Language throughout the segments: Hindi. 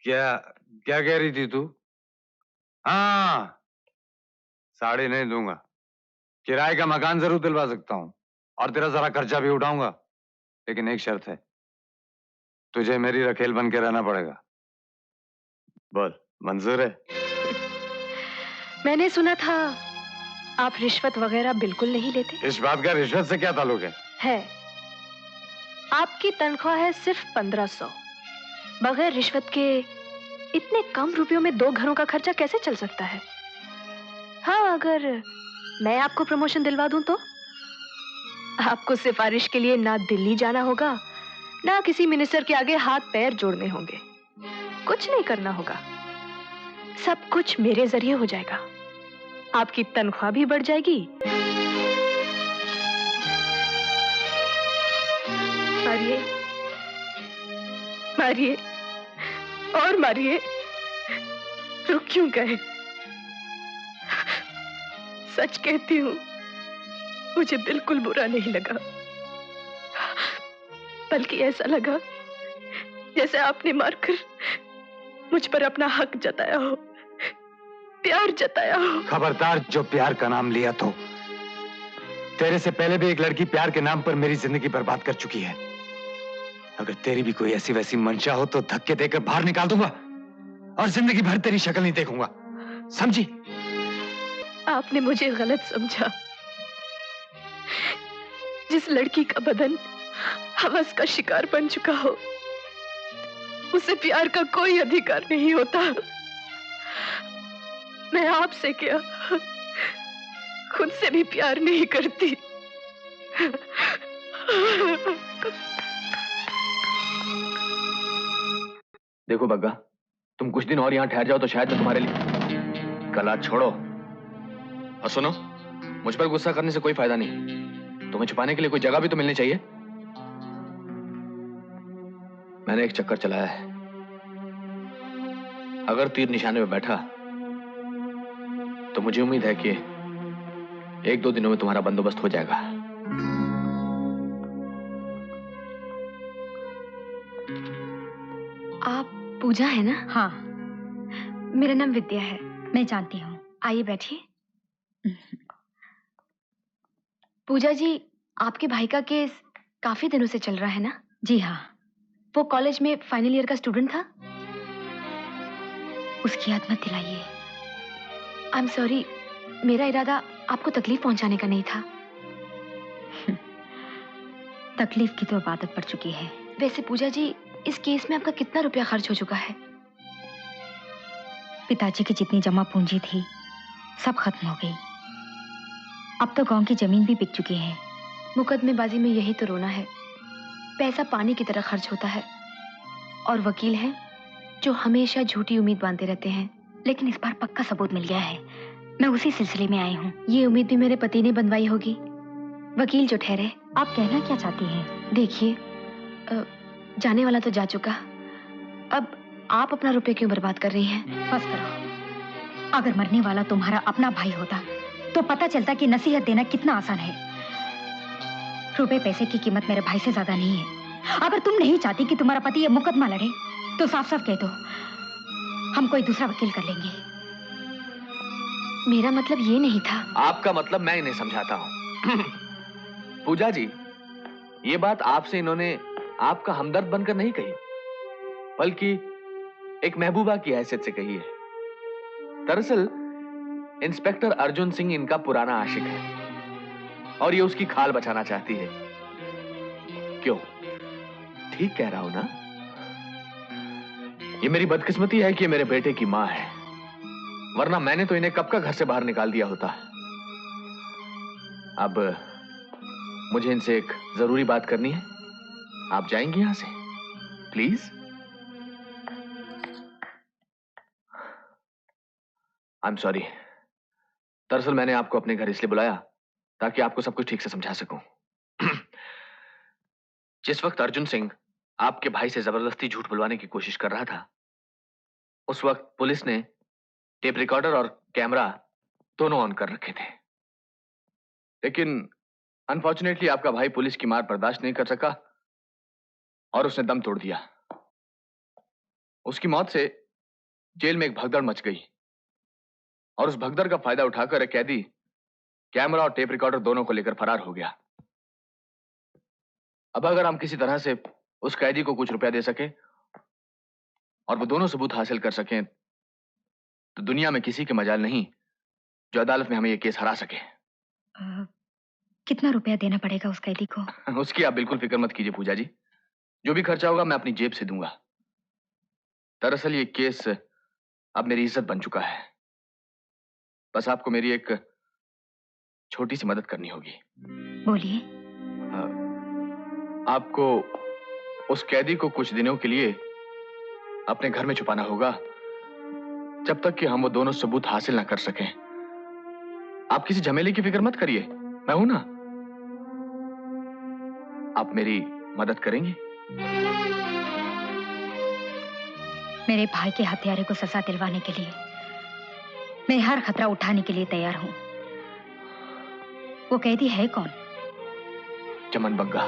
क्या क्या कह रही थी तू? हाँ, साड़ी नहीं दूंगा। किराए का मकान जरूर दिलवा सकता हूँ और तेरा जरा खर्चा भी उठाऊंगा, लेकिन एक शर्त है, तुझे मेरी रखेल बन के रहना पड़ेगा। बोल, मंजूर है? मैंने सुना था आप रिश्वत वगैरह बिल्कुल नहीं लेते। इस बात का रिश्वत से क्या ताल्लुक है? है। आपकी तनख्वाह है सिर्फ 1500। बगैर रिश्वत के इतने कम रुपयों में 2 घरों का खर्चा कैसे चल सकता है? हाँ, अगर मैं आपको प्रमोशन दिलवा दूं तो आपको सिफारिश के लिए ना दिल्ली जाना होगा, ना किसी मिनिस्टर के आगे हाथ पैर जोड़ने होंगे। कुछ नहीं करना होगा, सब कुछ मेरे जरिए हो जाएगा। आपकी तनख्वाह भी बढ़ जाएगी। मारिए, मारिए और मारिए। रुक क्यों गए? सच कहती हूँ, मुझे बिल्कुल बुरा नहीं लगा, बल्कि ऐसा लगा जैसे आपने मारकर मुझ पर अपना हक जताया हो, प्यार जताया हो। खबरदार, जो प्यार का नाम लिया तो तेरे से पहले भी एक लड़की प्यार के नाम पर मेरी जिंदगी बर्बाद कर चुकी है। अगर तेरी भी कोई ऐसी वैसी मंशा हो तो धक्के देकर बाहर निकाल दूंगा और जिंदगी भर तेरी शक्ल नहीं देखूंगा, समझी? आपने मुझे गलत समझा। जिस लड़की का बदन हवस का शिकार बन चुका हो, उसे प्यार का कोई अधिकार नहीं होता। मैं आपसे क्या, खुद से भी प्यार नहीं करती। देखो बग्गा, तुम कुछ दिन और यहाँ ठहर जाओ तो शायद मैं तुम्हारे लिए। गला छोड़ो और सुनो, मुझ पर गुस्सा करने से कोई फायदा नहीं। तुम्हें छुपाने के लिए कोई जगह भी तो मिलनी चाहिए। मैंने एक चक्कर चलाया है, अगर तीर निशाने में बैठा तो मुझे उम्मीद है कि 1-2 दिनों में तुम्हारा बंदोबस्त हो जाएगा। आप पूजा है ना? हाँ। मेरा नाम विद्या है। मैं जानती हूँ। आइए बैठिए। पूजा जी, आपके भाई का केस काफी दिनों से चल रहा है ना? जी हाँ। वो कॉलेज में फाइनल ईयर का स्टूडेंट था। उसकी याद मत दिलाइए। आई एम सॉरी, मेरा इरादा आपको तकलीफ पहुंचाने का नहीं था। तकलीफ की तो अब आदत पड़ चुकी है। वैसे पूजा जी, इस केस में आपका कितना रुपया खर्च हो चुका है? पिताजी की जितनी जमा पूंजी थी सब खत्म हो गई। अब तो गांव की जमीन भी बिक चुकी है। मुकदमेबाजी में यही तो रोना है, पैसा पानी की तरह खर्च होता है और वकील हैं जो हमेशा झूठी उम्मीद बांधते रहते हैं। लेकिन इस बार पक्का सबूत मिल गया है, मैं उसी सिलसिले में आई हूँ। ये उम्मीद भी मेरे पति ने बंधवाई होगी, वकील जो ठहरे। आप कहना क्या चाहती हैं? देखिए, जाने वाला तो जा चुका, अब आप अपना रुपए क्यों बर्बाद कर रही हैं? बस करो। अगर मरने वाला तुम्हारा अपना भाई होता तो पता चलता कि नसीहत देना कितना आसान है। रुपए पैसे की कीमत मेरे भाई से ज्यादा नहीं है। अगर तुम नहीं चाहती कि तुम्हारा पति ये मुकदमा लड़े तो साफ साफ कह दो, हम कोई दूसरा वकील कर लेंगे। मेरा मतलब ये नहीं था। आपका मतलब मैं इन्हें समझाता हूँ। पूजा जी, ये बात आपसे इन्होंने आपका हमदर्द बनकर नहीं कही, बल्कि एक महबूबा की हैसियत से कही है। दरअसल इंस्पेक्टर अर्जुन सिंह इनका पुराना आशिक है और ये उसकी खाल बचाना चाहती है। क्यों, ठीक कह रहा हूं ना? ये मेरी बदकिस्मती है कि ये मेरे बेटे की मां है, वरना मैंने तो इन्हें कब का घर से बाहर निकाल दिया होता। अब मुझे इनसे एक जरूरी बात करनी है। आप जाएंगे यहां से प्लीज? आई एम सॉरी, दरअसल मैंने आपको अपने घर इसलिए बुलाया ताकि आपको सब कुछ ठीक से समझा सकूं। जिस वक्त अर्जुन सिंह आपके भाई से जबरदस्ती झूठ बुलवाने की कोशिश कर रहा था, उस वक्त पुलिस ने टेप रिकॉर्डर और कैमरा दोनों ऑन कर रखे थे। लेकिन अनफॉर्चुनेटली आपका भाई पुलिस की मार बर्दाश्त नहीं कर सका और उसने दम तोड़ दिया। उसकी मौत से जेल में एक भगदड़ मच गई और उस भगदड़ का फायदा उठाकर एक कैदी कैमरा और टेप रिकॉर्डर दोनों को लेकर फरार हो गया। अब अगर हम किसी तरह से उस कैदी को कुछ रुपया दे सके और वो दोनों सबूत हासिल कर सकें तो दुनिया में किसी के मजाल नहीं जो अदालत में हमें यह केस हरा सके। कितना रुपया देना पड़ेगा उस कैदी को? उसकी आप बिल्कुल फिक्र मत कीजिए पूजा जी, जो भी खर्चा होगा मैं अपनी जेब से दूंगा। दरअसल ये केस अब मेरी इज्जत बन चुका है। बस आपको मेरी एक छोटी सी मदद करनी होगी। बोलिए। आपको उस कैदी को कुछ दिनों के लिए अपने घर में छुपाना होगा जब तक कि हम वो दोनों सबूत हासिल ना कर सकें। आप किसी झमेले की फिक्र मत करिए, मैं हूं ना। आप मेरी मदद करेंगी? मेरे भाई के हत्यारे को सजा दिलवाने के लिए मैं हर खतरा उठाने के लिए तैयार हूं। वो कैदी है कौन? चमन बग्गा।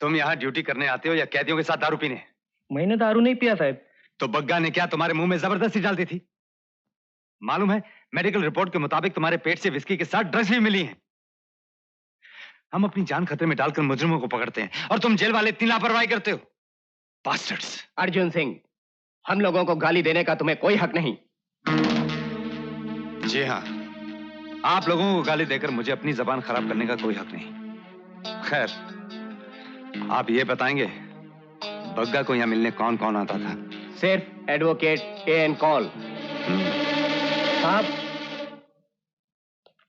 तुम यहाँ ड्यूटी करने आते हो या कैदियों के साथ दारू पीने? मैंने दारू नहीं पिया साहब। तो बग्गा ने क्या तुम्हारे मुंह में जबरदस्ती डाल दी थी? मालूम है, मेडिकल रिपोर्ट के मुताबिक तुम्हारे पेट से विस्की के साथ ड्रग्स भी मिली हैं। हम अपनी जान खतरे में डालकर मुजरिमों को पकड़ते हैं और तुम जेल वाले इतनी लापरवाही करते हो। बास्टर्ड्स। अर्जुन सिंह, हम लोगों को गाली देने का तुम्हें कोई हक नहीं। जी हाँ, आप लोगों को गाली देकर मुझे अपनी जबान खराब करने का कोई हक नहीं। खैर, आप ये बताएंगे बग्गा को यहाँ मिलने कौन कौन आता था? सिर्फ एडवोकेट एन कॉल। साहब,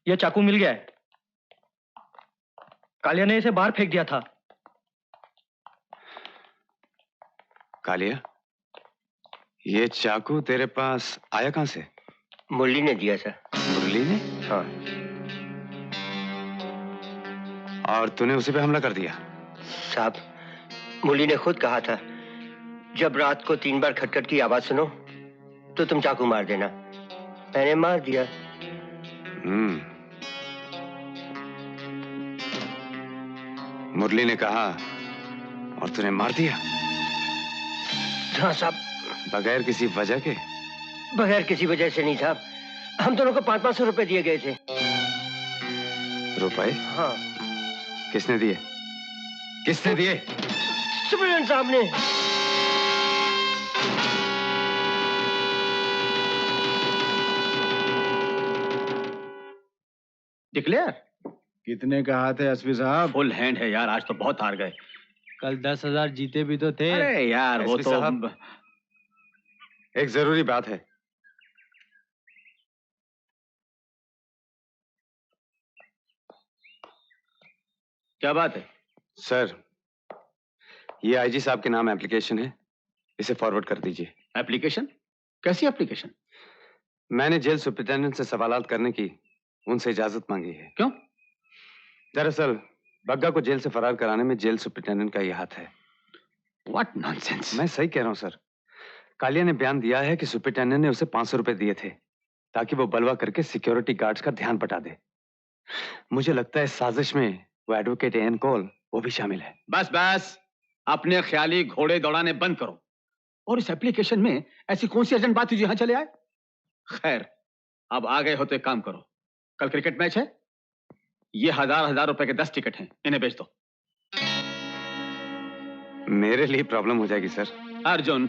ये चाकू मिल गया है। कालिया ने इसे बाहर फेंक दिया था। कालिया, ये चाकू तेरे पास आया कहां से? मुरली ने दिया सर। मुरली ने? हाँ। और तूने उसी पे हमला कर दिया? साहब, मुरली ने खुद कहा था, जब रात को 3 बार खटखट की आवाज सुनो तो तुम चाकू मार देना। मैंने मार दिया। मुरली ने कहा और तूने मार दिया? हाँ साहब। बगैर किसी वजह के? बगैर किसी वजह से नहीं साहब, हम दोनों को 500-500 रुपए दिए गए थे। रुपए? हाँ। किसने दिए? किसने दिए? सुप्रीटेंडेंट साहब ने। डिक्लेयर? कितने कहा थे एसपी साहब? फुल हैंड है यार, आज तो बहुत हार गए। कल 10,000 जीते भी तो थे। अरे यार वो एसपी तो साहब, एक जरूरी बात है। क्या बात है? सर, ये आईजी साहब के नाम एप्लीकेशन है, इसे फॉरवर्ड कर दीजिए। एप्लीकेशन? कैसी एप्लीकेशन? मैंने जेल सुपरिटेंडेंट से सवालात करने की उनसे इजाजत मांगी है। क्यों? दरअसल बग्गा को जेल से फरार कराने में जेल सुपरिटेंडेंट का ही हाथ है। What nonsense. मैं सही कह रहा हूं सर। कालिया ने बयान दिया है कि सुपरिटेंडेंट ने उसे 500 रुपए दिए थे ताकि वो बलवा करके सिक्योरिटी गार्ड्स का ध्यान पटा दे। मुझे लगता है इस साजिश में वो एडवोकेट एन कॉल वो भी शामिल है। बस बस, अपने ख्याली घोड़े दौड़ाने बंद करो। और इस एप्लीकेशन में ऐसी कौन सी अर्जेंट बात हुई जो यहां चले आए? खैर, अब आ गए हो तो एक काम करो, कल क्रिकेट मैच है, ये 1000 रुपए के 10 टिकट हैं, इन्हें बेच दो। मेरे लिए प्रॉब्लम हो जाएगी सर। अर्जुन,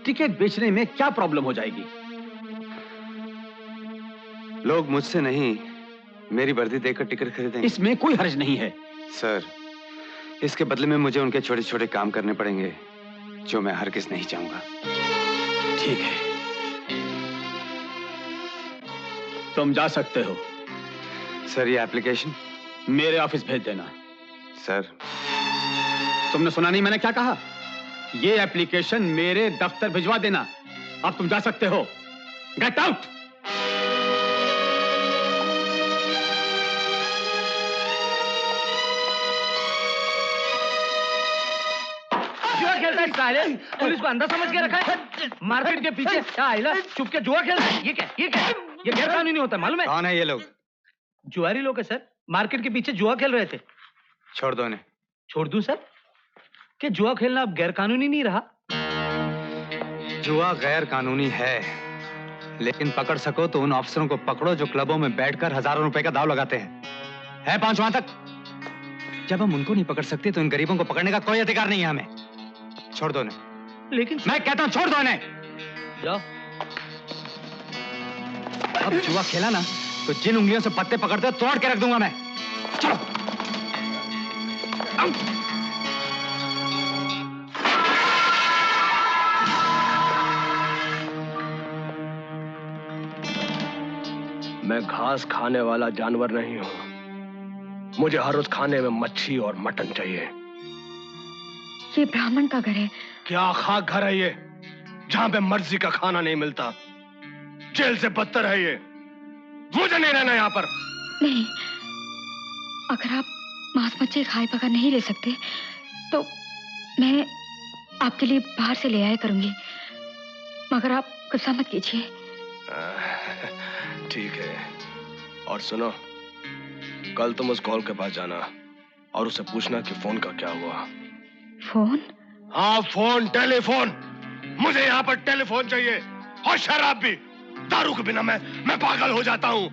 टिकट बेचने में क्या प्रॉब्लम हो जाएगी? लोग मुझसे नहीं, मेरी वर्दी देकर टिकट खरीदेंगे। इसमें कोई हर्ज नहीं है। सर, इसके बदले में मुझे उनके छोटे छोटे काम करने पड़ेंगे जो मैं हरगिज नहीं चाहूंगा। ठीक है, तुम जा सकते हो। सर, ये एप्लीकेशन मेरे ऑफिस भेज देना। सर, तुमने सुना नहीं मैंने क्या कहा? ये एप्लीकेशन मेरे दफ्तर भिजवा देना। अब तुम जा सकते हो। Get out. जुआ खेलता है साले, पुलिस को अंधा समझ के रखा है। मार्केट के पीछे आइला चुप के जुआ खेल रहा है। ये क्या? ये गैर कानूनी होता है, मालूम है? कौन है ये लोग? जुआरी लोग है सर, मार्केट के पीछे जुआ खेल रहे थे। छोड़ दो इन्हें। छोड़ दूं सर? कि जुआ खेलना अब गैर कानूनी नहीं रहा? जुआ गैर कानूनी है, लेकिन पकड़ सको तो उन अफसरों को पकड़ो जो क्लबों में बैठकर हजारों रुपए का दाव लगाते हैं। है 5 वहां तक? जब हम उनको नहीं पकड़ सकते तो इन गरीबों को पकड़ने का कोई अधिकार नहीं है हमें। छोड़ दो इन्हें। लेकिन मैं कहता हूं छोड़ दो इन्हें। जाओ। अब जुआ खेला ना तो जिन उंगलियों से पत्ते पकड़ते हो तोड़ के रख दूंगा मैं। चलो। मैं घास खाने वाला जानवर नहीं हूं। मुझे हर रोज खाने में मच्छी और मटन चाहिए। ये ब्राह्मण का घर है। क्या खाक घर है ये, जहां पे मर्जी का खाना नहीं मिलता? जेल से बदतर है ये। मुझे नहीं रहना यहाँ पर। नहीं, अगर आप मांस मच्छी खाए बगैर नहीं रह सकते तो मैं आपके लिए बाहर से ले आया करूंगी, मगर आप गुस्सा मत कीजिए। ठीक है। और सुनो, कल तुम उस कॉल के पास जाना और उसे पूछना कि फोन का क्या हुआ। फोन? हाँ फोन, टेलीफोन। मुझे यहाँ पर टेलीफोन चाहिए और शराब भी। दारू के बिना मैं पागल हो जाता हूँ।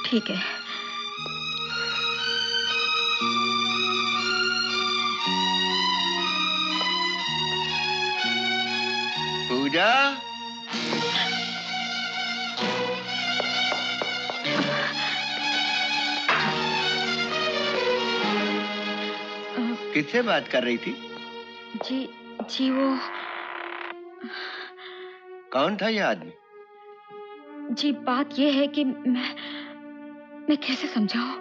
ठीक है। पूजा, किससे बात कर रही थी? जी जी वो कौन था ये आदमी? जी बात ये है कि मैं कैसे समझाऊं?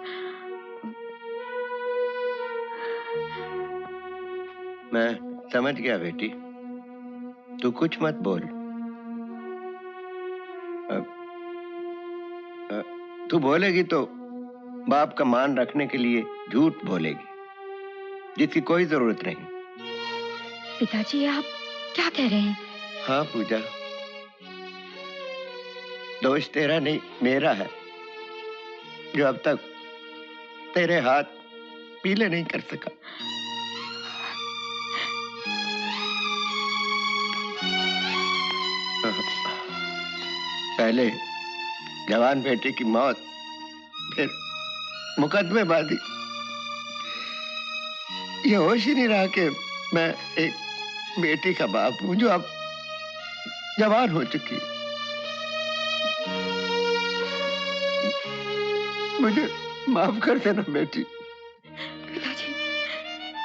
मैं समझ गया बेटी, तू कुछ मत बोल। तू बोलेगी तो बाप का मान रखने के लिए झूठ बोलेगी, जिसकी कोई जरूरत नहीं। पिताजी आप क्या कह रहे हैं? हाँ पूजा, दोष तेरा नहीं मेरा है, जो अब तक तेरे हाथ पीले नहीं कर सका। पहले जवान बेटे की मौत, फिर मुकदमेबाजी। ये होश ही नहीं रहा कि मैं एक बेटी का बाप हूं जो अब जवान हो चुकी। मुझे माफ कर देना बेटी।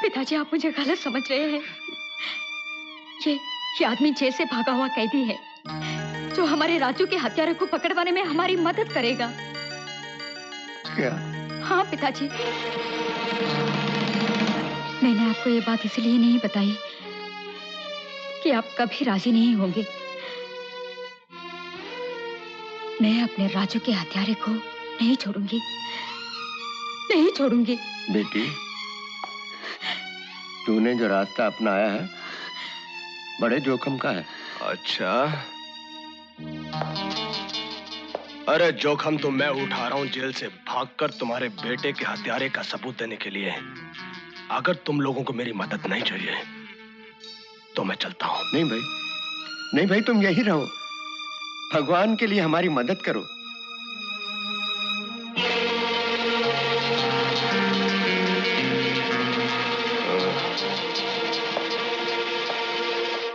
पिताजी आप मुझे गलत समझ रहे हैं। ये आदमी जेल से भागा हुआ कैदी है जो हमारे राजू के हत्यारे को पकड़वाने में हमारी मदद करेगा। क्या? हाँ पिताजी, मैंने आपको ये बात इसलिए नहीं बताई कि आप कभी राजी नहीं होंगे। मैं अपने राजू के हत्यारे को नहीं छोड़ूंगी, नहीं छोड़ूंगी। बेटी, तूने जो रास्ता अपनाया है बड़े जोखिम का है। अच्छा, अरे जोखिम तो मैं उठा रहा हूं जेल से भागकर तुम्हारे बेटे के हत्यारे का सबूत देने के लिए। अगर तुम लोगों को मेरी मदद नहीं चाहिए तो मैं चलता हूं। नहीं भाई, नहीं भाई, तुम यही रहो। भगवान के लिए हमारी मदद करो।